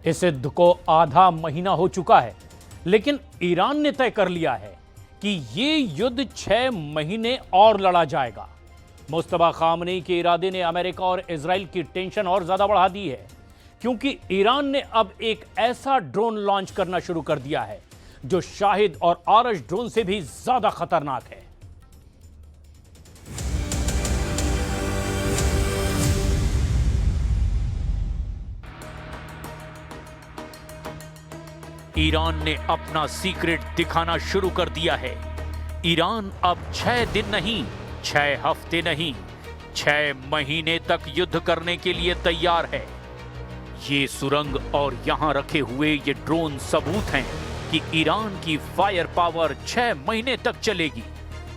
इस युद्ध को आधा महीना हो चुका है, लेकिन ईरान ने तय कर लिया है कि ये युद्ध 6 महीने और लड़ा जाएगा। मुस्तफा खामनेई के इरादे ने अमेरिका और इजराइल की टेंशन और ज्यादा बढ़ा दी है, क्योंकि ईरान ने अब एक ऐसा ड्रोन लॉन्च करना शुरू कर दिया है जो शाहिद और आरश ड्रोन से भी ज्यादा खतरनाक है। ईरान ने अपना सीक्रेट दिखाना शुरू कर दिया है। ईरान अब 6 दिन नहीं, 6 हफ्ते नहीं, 6 महीने तक युद्ध करने के लिए तैयार है। ये सुरंग और यहां रखे हुए ये ड्रोन सबूत हैं कि ईरान की फायर पावर 6 महीने तक चलेगी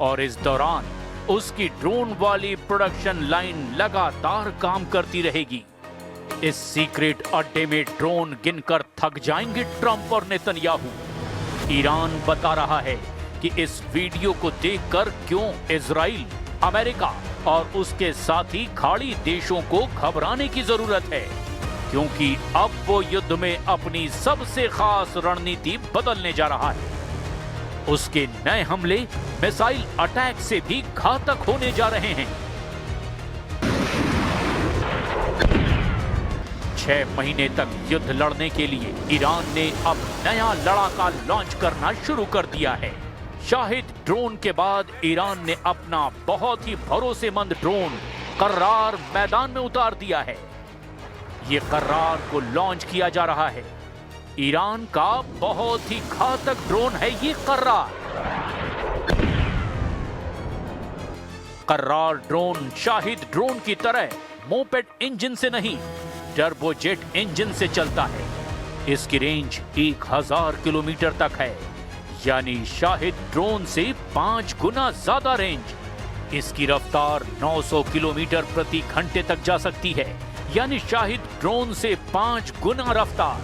और इस दौरान उसकी ड्रोन वाली प्रोडक्शन लाइन लगातार काम करती रहेगी। इस सीक्रेट अड्डे में ड्रोन गिनकर थक जाएंगे ट्रंप और नेतन्याहू। ईरान बता रहा है कि इस वीडियो को देखकर क्यों इजराइल, अमेरिका और उसके साथी खाड़ी देशों को घबराने की जरूरत है, क्योंकि अब वो युद्ध में अपनी सबसे खास रणनीति बदलने जा रहा है। उसके नए हमले मिसाइल अटैक से भी घातक होने जा रहे हैं। 6 महीने तक युद्ध लड़ने के लिए ईरान ने अब नया लड़ाका लॉन्च करना शुरू कर दिया है। शाहिद ड्रोन के बाद ईरान ने अपना बहुत ही भरोसेमंद ड्रोन कर्रार मैदान में उतार दिया है। ये कर्रार को लॉन्च किया जा रहा है। ईरान का बहुत ही घातक ड्रोन है ये कर्रार। कर्रार ड्रोन शाहिद ड्रोन की तरह मोपेड इंजन से नहीं, टर्बोजेट इंजन से चलता है। इसकी रेंज 1000 किलोमीटर तक है, यानी शाहिद ड्रोन से 5 गुना ज्यादा रेंज। इसकी रफ्तार 900 किलोमीटर प्रति घंटे तक जा सकती है, यानी शाहिद ड्रोन से 5 गुना रफ्तार।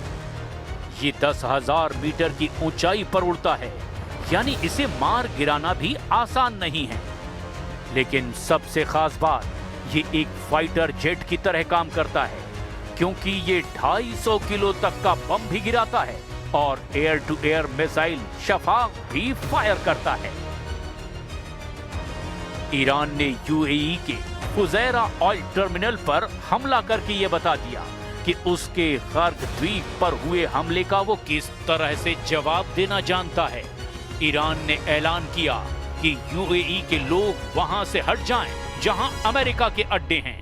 ये 10,000 मीटर की ऊंचाई पर उड़ता है, यानी इसे मार गिराना भी आसान नहीं है। लेकिन सबसे खास बात, ये एक फाइटर जेट की तरह काम करता है, क्योंकि ये 250 किलो तक का बम भी गिराता है और एयर टू एयर मिसाइल शफाक भी फायर करता है। ईरान ने यूएई के फुजैरा ऑयल टर्मिनल पर हमला करके ये बता दिया कि उसके गर्ग द्वीप पर हुए हमले का वो किस तरह से जवाब देना जानता है। ईरान ने ऐलान किया कि यूएई के लोग वहां से हट जाएं, जहां अमेरिका के अड्डे हैं।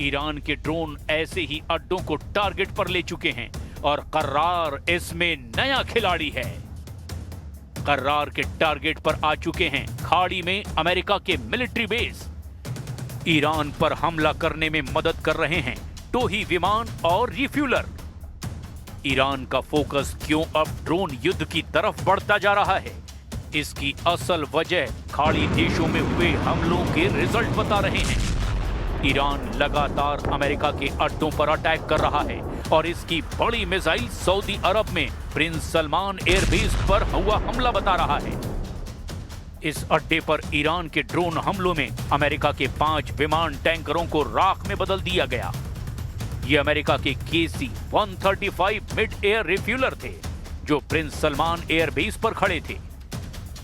ईरान के ड्रोन ऐसे ही अड्डों को टारगेट पर ले चुके हैं और कर्रार इसमें नया खिलाड़ी है। कर्रार के टारगेट पर आ चुके हैं खाड़ी में अमेरिका के मिलिट्री बेस। ईरान पर हमला करने में मदद कर रहे हैं टोही विमान और रिफ्यूलर। ईरान का फोकस क्यों अब ड्रोन युद्ध की तरफ बढ़ता जा रहा है, इसकी असल वजह खाड़ी देशों में हुए हमलों के रिजल्ट बता रहे हैं। ईरान लगातार अमेरिका के अड्डों पर अटैक कर रहा है और इसकी बड़ी मिसाइल सऊदी अरब में प्रिंस सलमान एयरबेस पर हुआ हमला बता रहा है। इस अड्डे पर ईरान के ड्रोन हमलों में अमेरिका के 5 विमान टैंकरों को राख में बदल दिया गया। ये अमेरिका के KC-135 मिड एयर रिफ्यूलर थे, जो प्रिंस सलमान एयरबेस पर खड़े थे।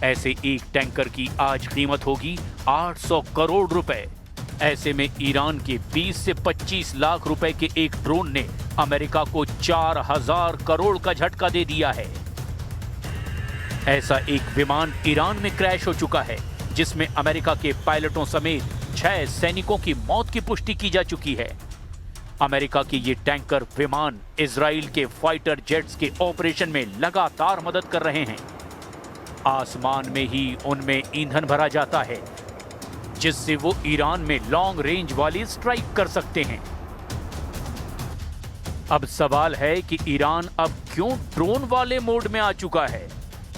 ऐसे एक टैंकर की आज कीमत होगी 800 करोड़ रुपए। ऐसे में ईरान के 20 से 25 लाख रुपए के एक ड्रोन ने अमेरिका को 4000 करोड़ का झटका दे दिया है। ऐसा एक विमान ईरान में क्रैश हो चुका है, जिसमें अमेरिका के पायलटों समेत 6 सैनिकों की मौत की पुष्टि की जा चुकी है। अमेरिका के ये टैंकर विमान इजराइल के फाइटर जेट्स के ऑपरेशन में लगातार मदद कर रहे हैं। आसमान में ही उनमें ईंधन भरा जाता है, जिससे वो ईरान में लॉन्ग रेंज वाली स्ट्राइक कर सकते हैं। अब सवाल है कि ईरान अब क्यों ड्रोन वाले मोड में आ चुका है,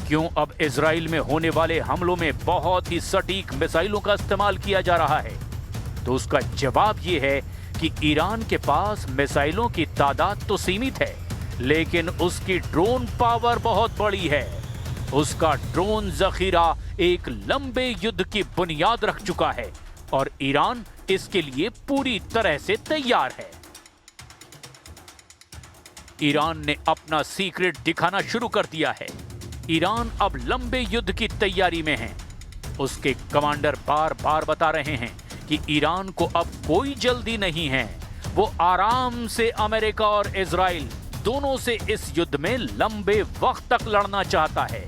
क्यों अब इजराइल में होने वाले हमलों में बहुत ही सटीक मिसाइलों का इस्तेमाल किया जा रहा है। तो उसका जवाब ये है कि ईरान के पास मिसाइलों की तादाद तो सीमित है, लेकिन उसकी ड्रोन पावर बहुत बड़ी है। उसका ड्रोन जखीरा एक लंबे युद्ध की बुनियाद रख चुका है और ईरान इसके लिए पूरी तरह से तैयार है। ईरान ने अपना सीक्रेट दिखाना शुरू कर दिया है। ईरान अब लंबे युद्ध की तैयारी में है। उसके कमांडर बार बार बता रहे हैं कि ईरान को अब कोई जल्दी नहीं है। वो आराम से अमेरिका और इजराइल दोनों से इस युद्ध में लंबे वक्त तक लड़ना चाहता है।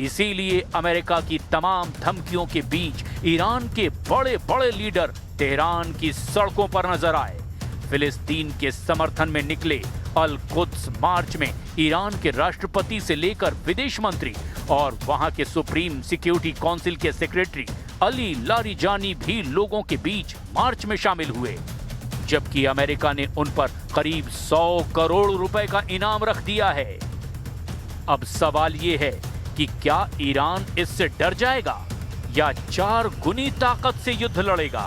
इसीलिए अमेरिका की तमाम धमकियों के बीच ईरान के बड़े बड़े लीडर तेहरान की सड़कों पर नजर आए। फिलिस्तीन के समर्थन में निकले अल कुद्स मार्च में ईरान के राष्ट्रपति से लेकर विदेश मंत्री और वहां के सुप्रीम सिक्योरिटी काउंसिल के सेक्रेटरी अली लारिजानी भी लोगों के बीच मार्च में शामिल हुए, जबकि अमेरिका ने उन पर करीब 100 करोड़ रुपए का इनाम रख दिया है। अब सवाल ये है कि क्या ईरान इससे डर जाएगा या 4 गुनी ताकत से युद्ध लड़ेगा?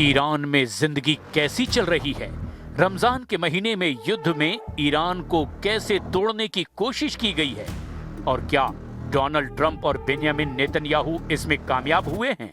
ईरान में जिंदगी कैसी चल रही है? रमजान के महीने में युद्ध में ईरान को कैसे तोड़ने की कोशिश की गई है और क्या डोनाल्ड ट्रंप और बेंजामिन नेतन्याहू इसमें कामयाब हुए हैं?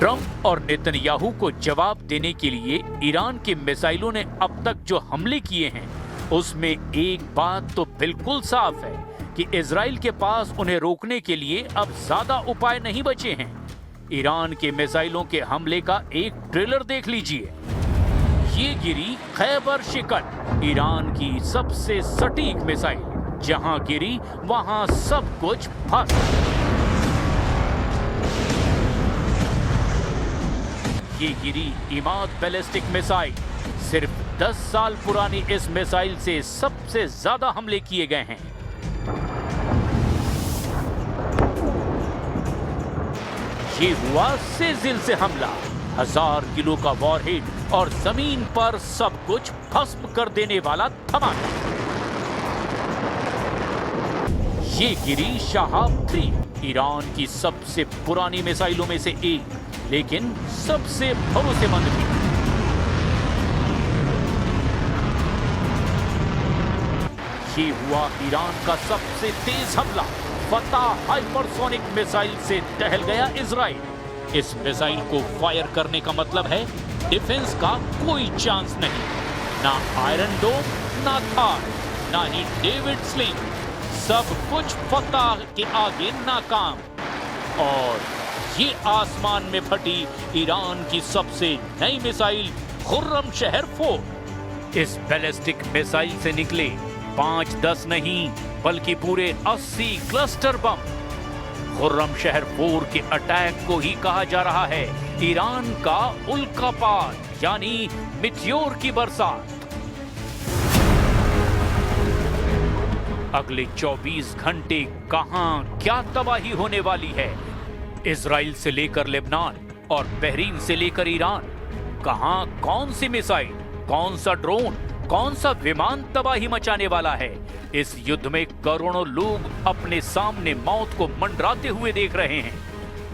ट्रंप और नेतन्याहू को जवाब देने के लिए ईरान के मिसाइलों ने अब तक जो हमले किए हैं उसमें एक बात तो बिल्कुल साफ है कि इजराइल के पास उन्हें रोकने के लिए अब ज्यादा उपाय नहीं बचे हैं। ईरान के मिसाइलों के हमले का एक ट्रेलर देख लीजिए। ये गिरी खैबर शिकन, ईरान की सबसे सटीक मिसाइल। जहां गिरी वहां सब कुछ फंस। ये गिरी इमाद बैलिस्टिक मिसाइल। सिर्फ 10 साल पुरानी इस मिसाइल से सबसे ज्यादा हमले किए गए हैं। ये हुआ सेजिल से हमला, 1000 किलो का वॉरहेड और जमीन पर सब कुछ भस्म कर देने वाला धमाका। ये गिरी शहाब 3, ईरान की सबसे पुरानी मिसाइलों में से एक, लेकिन सबसे भरोसेमंद भी। ये हुआ ईरान का सबसे तेज हमला, फतह हाइपरसोनिक मिसाइल से टहल गया इजराइल। इस मिसाइल को फायर करने का मतलब है डिफेंस का कोई चांस नहीं। ना आयरन डोम, ना थार, ना ही डेविड स्लिंग, सब कुछ फतह के आगे नाकाम। और ये आसमान में फटी ईरान की सबसे नई मिसाइल खुर्रम शहर 4। इस बैलिस्टिक मिसाइल से निकले 5-10 नहीं बल्कि पूरे 80 क्लस्टर बम। खुर्रम शहर 4 के अटैक को ही कहा जा रहा है ईरान का उल्कापात यानी मिटियोर की बरसात। अगले 24 घंटे कहां क्या तबाही होने वाली है? इजराइल से लेकर लेबनान और बहरीन से लेकर ईरान, कहां कौन सी मिसाइल, कौन सा ड्रोन, कौन सा विमान तबाही मचाने वाला है? इस युद्ध में करोड़ों लोग अपने सामने मौत को मंडराते हुए देख रहे हैं,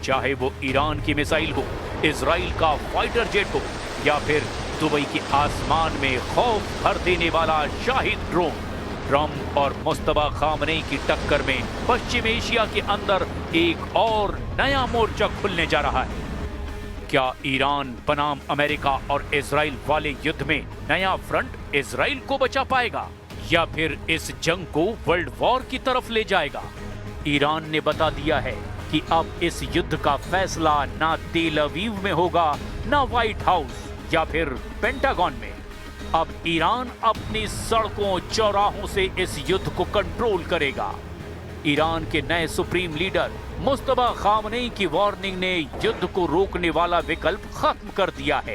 चाहे वो ईरान की मिसाइल हो, इजराइल का फाइटर जेट हो या फिर दुबई के आसमान में खौफ भर देने वाला शाहिद ड्रोन। ट्रंप और मुस्तफा खामनेई की टक्कर में पश्चिम एशिया के अंदर एक और नया मोर्चा खुलने जा रहा है। क्या ईरान बनाम अमेरिका और इजराइल वाले युद्ध में नया फ्रंट इजराइल को बचा पाएगा या फिर इस जंग को वर्ल्ड वॉर की तरफ ले जाएगा? ईरान ने बता दिया है कि अब इस युद्ध का फैसला ना तेल अवीव में होगा, ना व्हाइट हाउस या फिर पेंटागन में। अब ईरान अपनी सड़कों चौराहों से इस युद्ध को कंट्रोल करेगा। ईरान के नए सुप्रीम लीडर मुस्तफा खामनेई की वार्निंग ने युद्ध को रोकने वाला विकल्प खत्म कर दिया है।